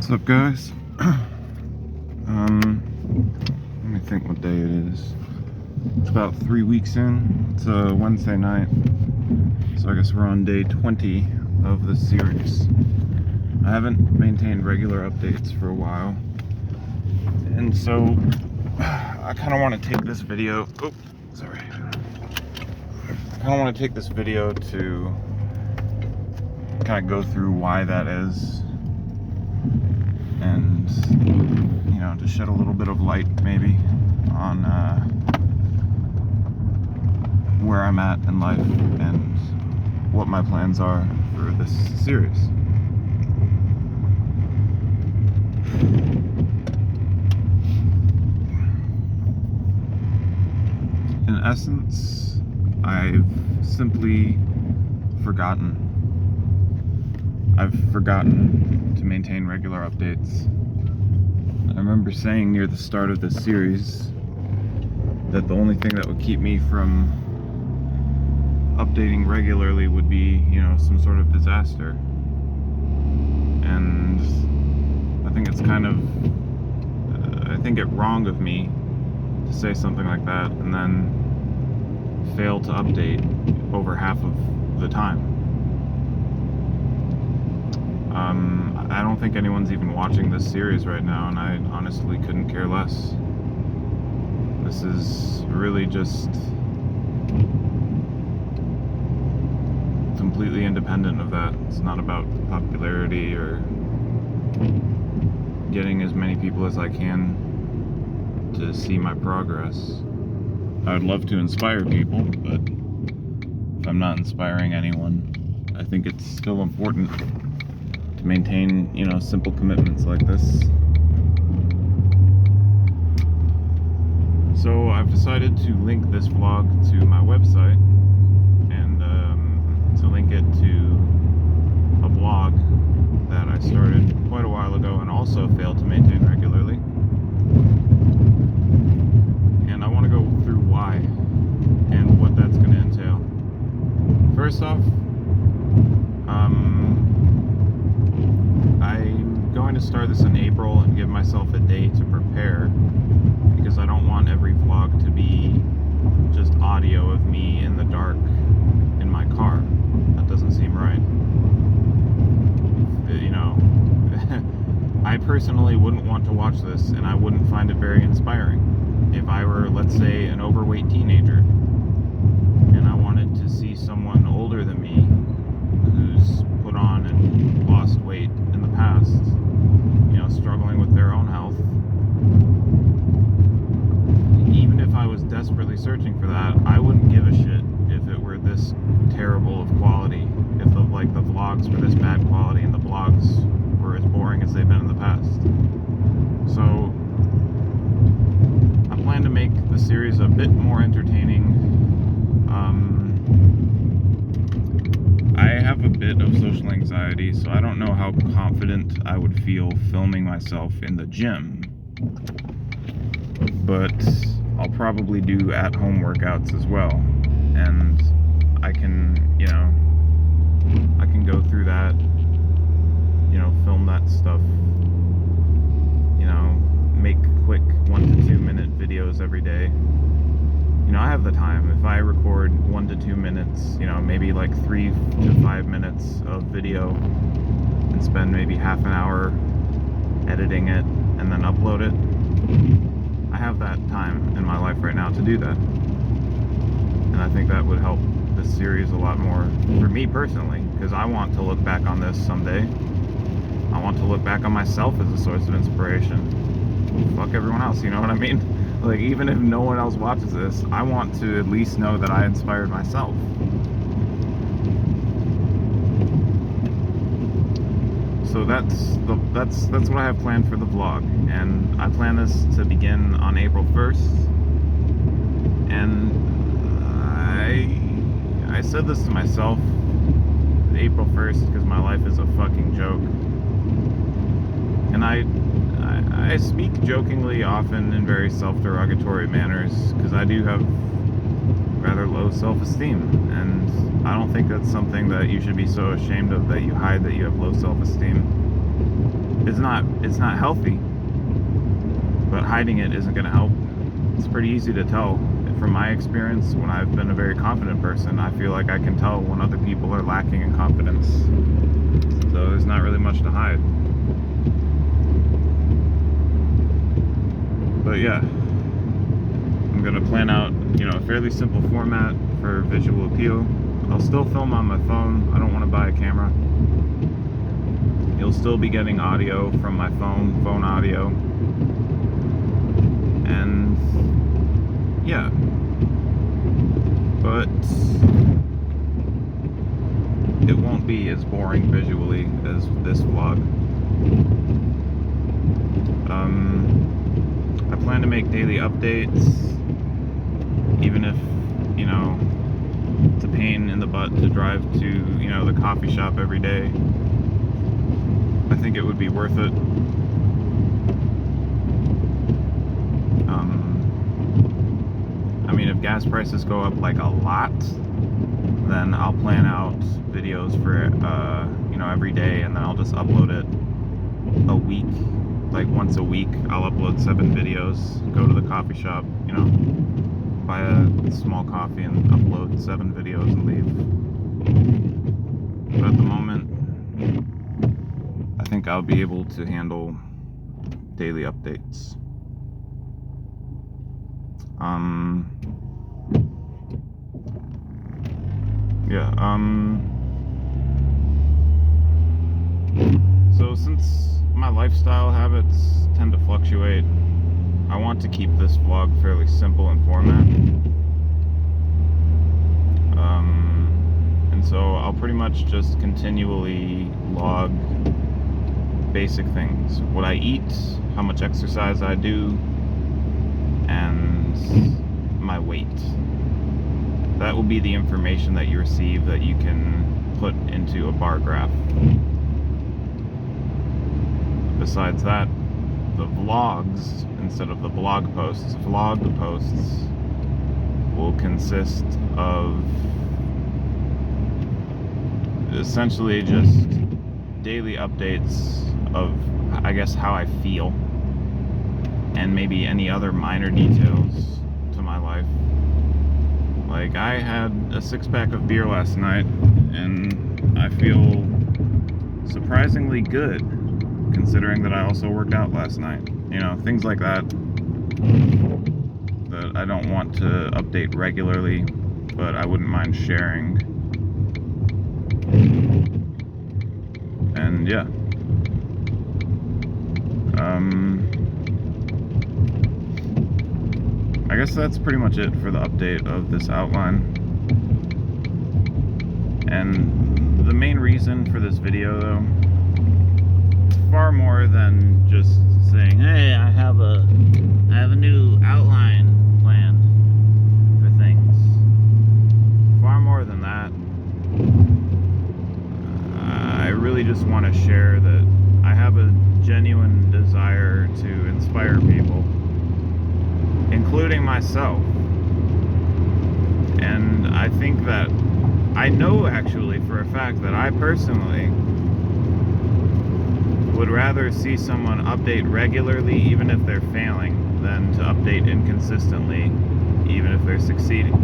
What's up, guys? Let me think what day it is. It's about 3 weeks in. It's a Wednesday night, so I guess we're on day 20 of the series. I haven't maintained regular updates for a while, and so I kind of want to take this video. Oh, sorry. I kind of want to take this video to kind of go through why that is, and to shed a little bit of light maybe on where I'm at in life and what my plans are for this series. In essence, I've simply forgotten. I've forgotten to maintain regular updates. I remember saying near the start of this series that the only thing that would keep me from updating regularly would be, some sort of disaster. And I think it's kind of, I think it wrong of me to say something like that and then fail to update over half of the time. I don't think anyone's even watching this series right now, and I honestly couldn't care less. This is really just completely independent of that. It's not about popularity or getting as many people as I can to see my progress. I would love to inspire people, but if I'm not inspiring anyone, I think it's still important to maintain, simple commitments like this. So I've decided to link this vlog to my website and to link it to a blog that I started quite a while ago and also failed to maintain regularly. And I want to go through why and what that's going to entail. First off, I'm going to start this in April and give myself a day to prepare, because I don't want every vlog to be just audio of me in the dark in my car. That doesn't seem right. I personally wouldn't want to watch this, and I wouldn't find it very inspiring. If I were, let's say, an overweight teenager, and I wanted to see someone older than me who's put on and lost weight in the past, struggling with their own health, even if I was desperately searching for that, I wouldn't give a shit if it were this terrible of quality, if the vlogs were this bad quality and the blogs were as boring as they've been in the past. So I plan to make the series a bit more entertaining. I have a bit of social anxiety, so I don't know how confident I would feel filming myself in the gym. But I'll probably do at-home workouts as well. And I can, I can go through that, film that stuff, make quick 1 to 2 minute videos every day. I have the time. If I record 1 to 2 minutes, maybe like 3 to 5 minutes of video and spend maybe half an hour editing it and then upload it, I have that time in my life right now to do that. And I think that would help this series a lot more for me personally, because I want to look back on this someday. I want to look back on myself as a source of inspiration. Fuck everyone else, you know what I mean? Like, even if no one else watches this, I want to at least know that I inspired myself. So that's what I have planned for the vlog, and I plan this to begin on April 1st. And I said this to myself, April 1st, because my life is a fucking joke. And I speak jokingly often in very self-derogatory manners, because I do have rather low self-esteem, and I don't think that's something that you should be so ashamed of, that you hide that you have low self-esteem. it's not healthy, but hiding it isn't going to help. It's pretty easy to tell. From my experience, when I've been a very confident person, I feel like I can tell when other people are lacking in confidence. So there's not really much to hide. But yeah, I'm gonna plan out, a fairly simple format for visual appeal. I'll still film on my phone. I don't want to buy a camera. You'll still be getting audio from my phone audio. And yeah, but it won't be as boring visually as this vlog. I plan to make daily updates, even if, it's a pain in the butt to drive to, the coffee shop every day. I think it would be worth it. If gas prices go up like a lot, then I'll plan out videos for, every day, and then I'll just upload it a week. Like once a week, I'll upload 7 videos, go to the coffee shop, buy a small coffee and upload 7 videos and leave. But at the moment, I think I'll be able to handle daily updates. So since my lifestyle habits tend to fluctuate, I want to keep this vlog fairly simple in format. And so I'll pretty much just continually log basic things. What I eat, how much exercise I do, and my weight. That will be the information that you receive that you can put into a bar graph. Besides that, the vlogs, instead of the blog posts, vlog posts will consist of essentially just daily updates of, I guess, how I feel, and maybe any other minor details to my life. Like, I had a 6-pack of beer last night, and I feel surprisingly good, considering that I also worked out last night. Things like that I don't want to update regularly, but I wouldn't mind sharing. And yeah. I guess that's pretty much it for the update of this outline. And the main reason for this video, though, far more than just saying, hey, I have a new outline planned for things. Far more than that, I really just want to share that I have a genuine desire to inspire people, including myself. And I think that I know actually for a fact that I personally would rather see someone update regularly even if they're failing than to update inconsistently even if they're succeeding.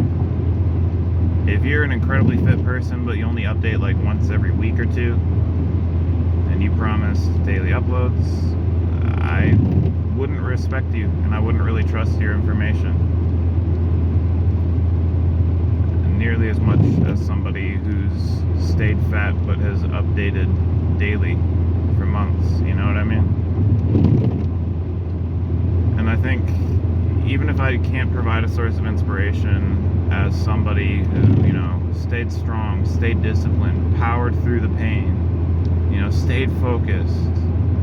If you're an incredibly fit person but you only update like once every week or two and you promise daily uploads, I wouldn't respect you and I wouldn't really trust your information nearly as much as somebody who's stayed fat but has updated daily for months, you know what I mean? And I think even if I can't provide a source of inspiration as somebody who, stayed strong, stayed disciplined, powered through the pain, stayed focused,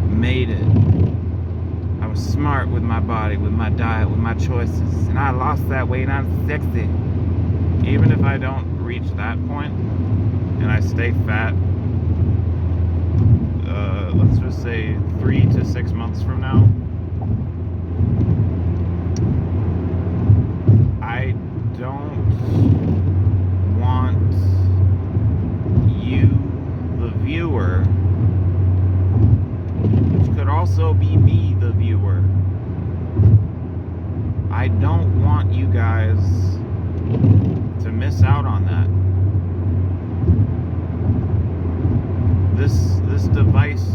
made it. I was smart with my body, with my diet, with my choices, and I lost that weight, I'm sexy. Even if I don't reach that point and I stay fat, let's just say 3 to 6 months from now, I don't want you, the viewer, which could also be me, the viewer. I don't want you guys to miss out on that. This device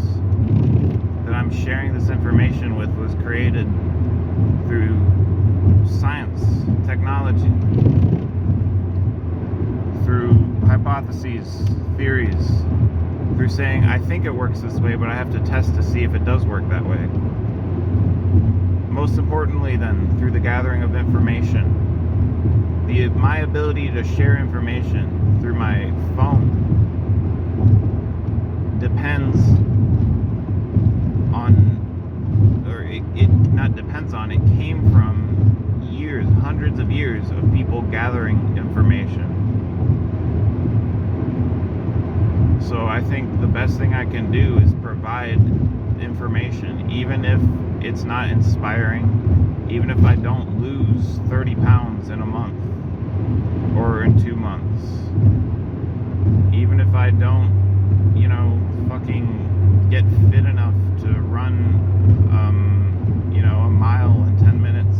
that I'm sharing this information with was created through science, technology, through hypotheses, theories, through saying, I think it works this way, but I have to test to see if it does work that way. Most importantly, then, through the gathering of information. My ability to share information through my phone depends on, or it not depends on, it came from years, hundreds of years of people gathering information. So I think the best thing I can do is provide information, even if it's not inspiring, even if I don't lose 30 pounds in a month or in 2 months, even if I don't, fucking get fit enough to run, a mile in 10 minutes,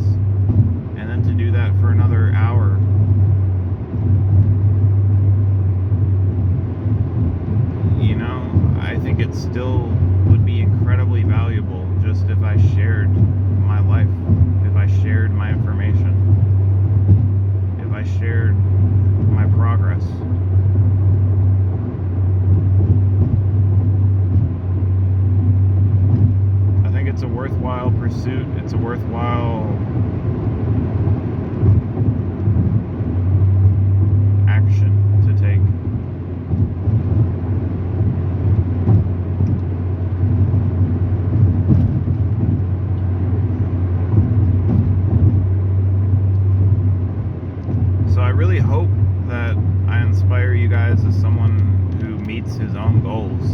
and then to do that for another hour. I think it still would be incredibly valuable just if I shared my life, if I shared my information, if I shared my progress. I think it's a worthwhile pursuit. It's a worthwhile action to take. So I really hope that I inspire you guys as someone who meets his own goals,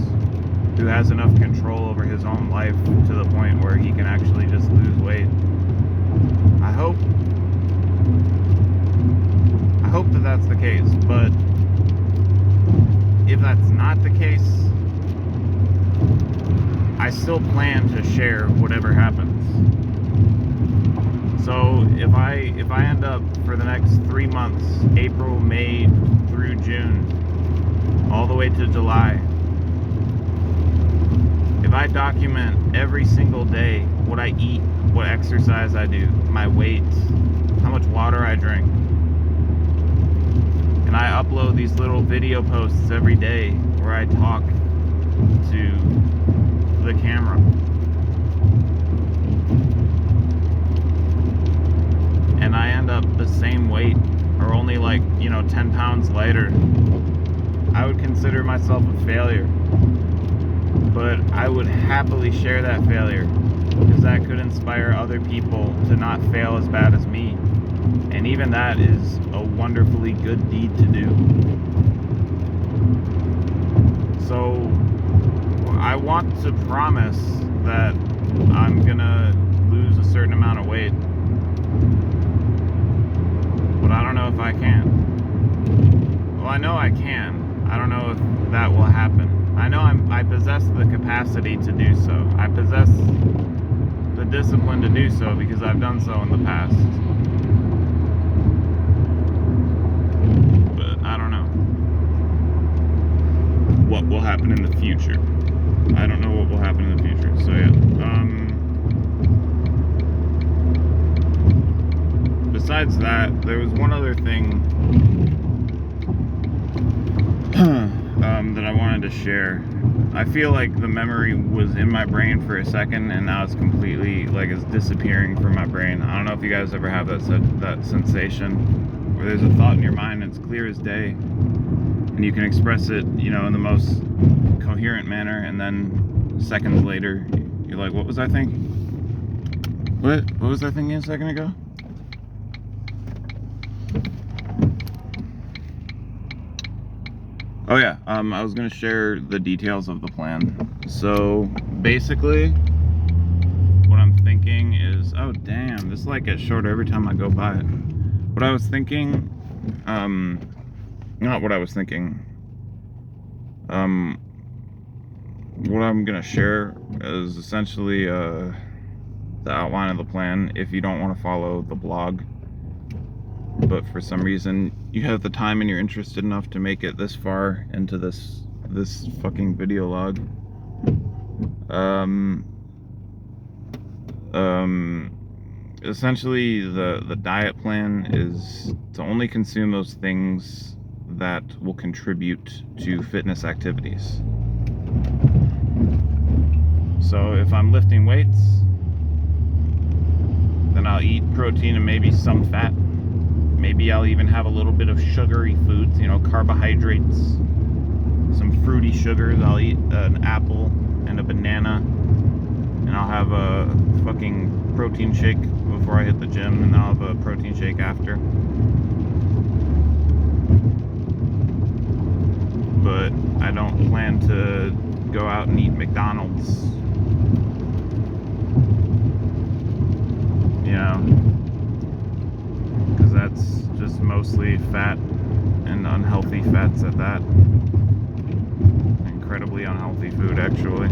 who has enough control over his own life to the point where he can actually just lose weight. I hope that that's the case, but if that's not the case, I still plan to share whatever happens. So if I end up for the next 3 months, April, May through June, all the way to July, if I document every single day what I eat, what exercise I do, my weight, how much water I drink, and I upload these little video posts every day where I talk to the camera, and I end up the same weight or only 10 pounds lighter, I would consider myself a failure. But I would happily share that failure, because that could inspire other people to not fail as bad as me. And even that is a wonderfully good deed to do. So I want to promise that I'm gonna lose a certain amount of weight, but I don't know if I can. Well, I know I can. I don't know if that will happen. I know I possess the capacity to do so. I possess the discipline to do so because I've done so in the past. But I don't know what will happen in the future. I don't know what will happen in the future. So yeah. Besides that, there was one other thing that I wanted to share. I feel like the memory was in my brain for a second, and now it's completely it's disappearing from my brain. I don't know if you guys ever have that sensation where there's a thought in your mind and it's clear as day, and you can express it, in the most coherent manner, and then seconds later, you're like, what was I thinking? What was I thinking a second ago? Oh yeah, I was gonna share the details of the plan. So basically, what I'm thinking is, oh damn, this light gets shorter every time I go by it. What I was thinking, not what I was thinking. what I'm gonna share is essentially the outline of the plan if you don't want to follow the blog, but for some reason you have the time and you're interested enough to make it this far into this fucking video log. Essentially the diet plan is to only consume those things that will contribute to fitness activities. So if I'm lifting weights, then I'll eat protein and maybe some fat. Maybe I'll even have a little bit of sugary foods, you know, carbohydrates, some fruity sugars. I'll eat an apple and a banana, and I'll have a fucking protein shake before I hit the gym, and then I'll have a protein shake after. But I don't plan to go out and eat McDonald's, you know, because that's just mostly fat and unhealthy fats at that. Incredibly unhealthy food, actually.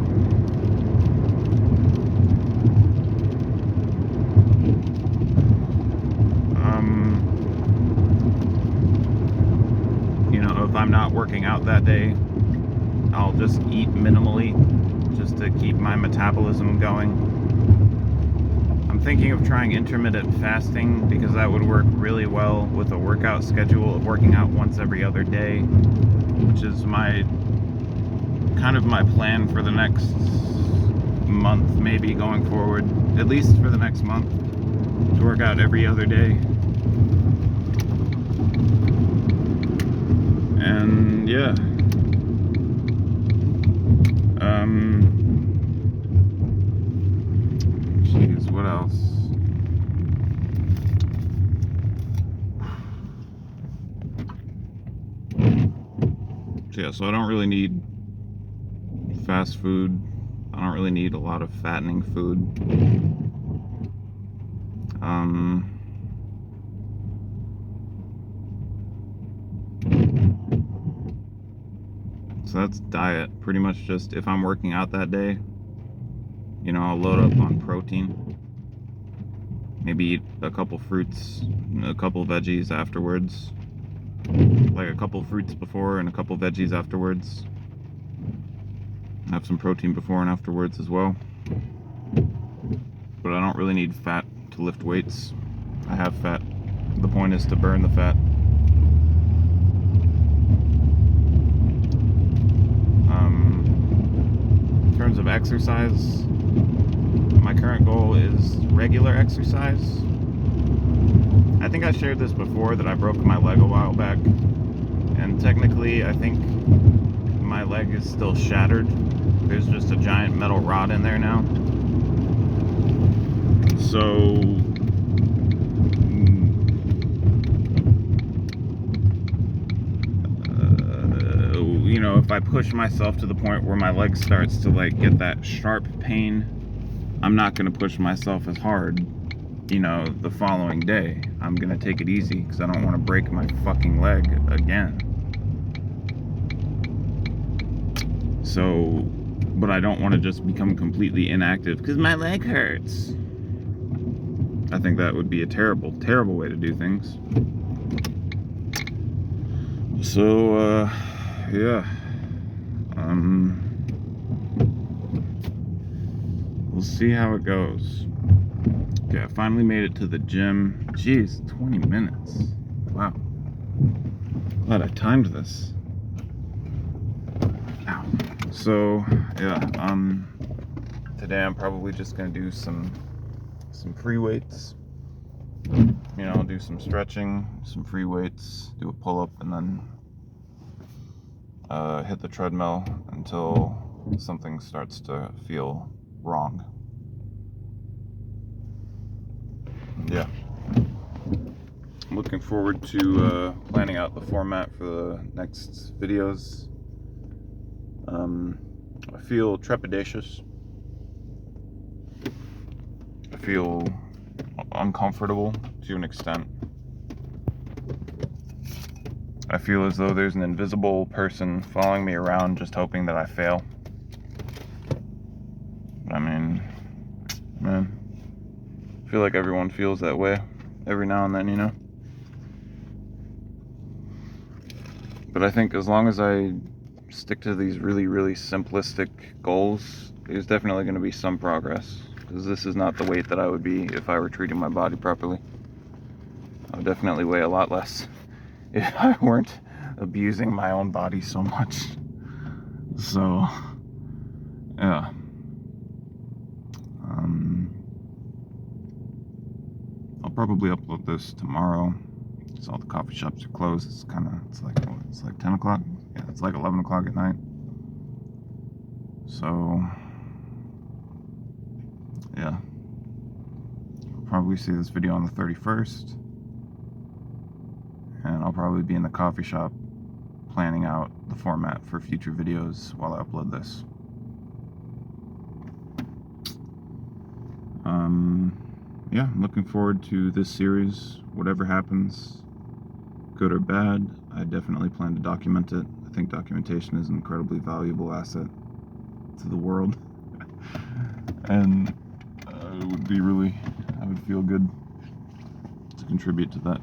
You know, if I'm not working out that day, I'll just eat minimally just to keep my metabolism going. I'm thinking of trying intermittent fasting because that would work really well with a workout schedule of working out once every other day, which is my plan for the next month, maybe going forward, at least for the next month, to work out every other day. And yeah, jeez, what else? Yeah, so I don't really need fast food. I don't really need a lot of fattening food. So that's diet. Pretty much just if I'm working out that day, you know, I'll load up on protein. Maybe eat a couple fruits, a couple veggies afterwards. Like a couple fruits before and a couple veggies afterwards. Have some protein before and afterwards as well. But I don't really need fat to lift weights. I have fat. The point is to burn the fat. In terms of exercise, my current goal is regular exercise. I think I shared this before that I broke my leg a while back, and technically I think my leg is still shattered. There's just a giant metal rod in there now. So you know, if I push myself to the point where my leg starts to like get that sharp pain, I'm not going to push myself as hard, you know, the following day. I'm going to take it easy because I don't want to break my fucking leg again. So, but I don't want to just become completely inactive because my leg hurts. I think that would be a terrible, terrible way to do things. So, yeah. We'll see how it goes. Okay, I finally made it to the gym. Jeez, 20 minutes. Wow. Glad I timed this. Ow. So, yeah, today I'm probably just gonna do some free weights. You know, do some stretching, some free weights, do a pull-up, and then hit the treadmill until something starts to feel wrong. Yeah. I'm looking forward to planning out the format for the next videos. I feel trepidatious. I feel uncomfortable to an extent. I feel as though there's an invisible person following me around just hoping that I fail. feel like everyone feels that way every now and then, you know? But I think as long as I stick to these really, really simplistic goals, there's definitely going to be some progress. Because this is not the weight that I would be if I were treating my body properly. I would definitely weigh a lot less if I weren't abusing my own body so much. So, yeah. I'll probably upload this tomorrow. So all the coffee shops are closed. It's like 10 o'clock. Yeah, it's like 11 o'clock at night. So, yeah. I'll probably see this video on the 31st. And I'll probably be in the coffee shop planning out the format for future videos while I upload this. Yeah, I'm looking forward to this series. Whatever happens, good or bad, I definitely plan to document it. I think documentation is an incredibly valuable asset to the world. And I would feel good to contribute to that.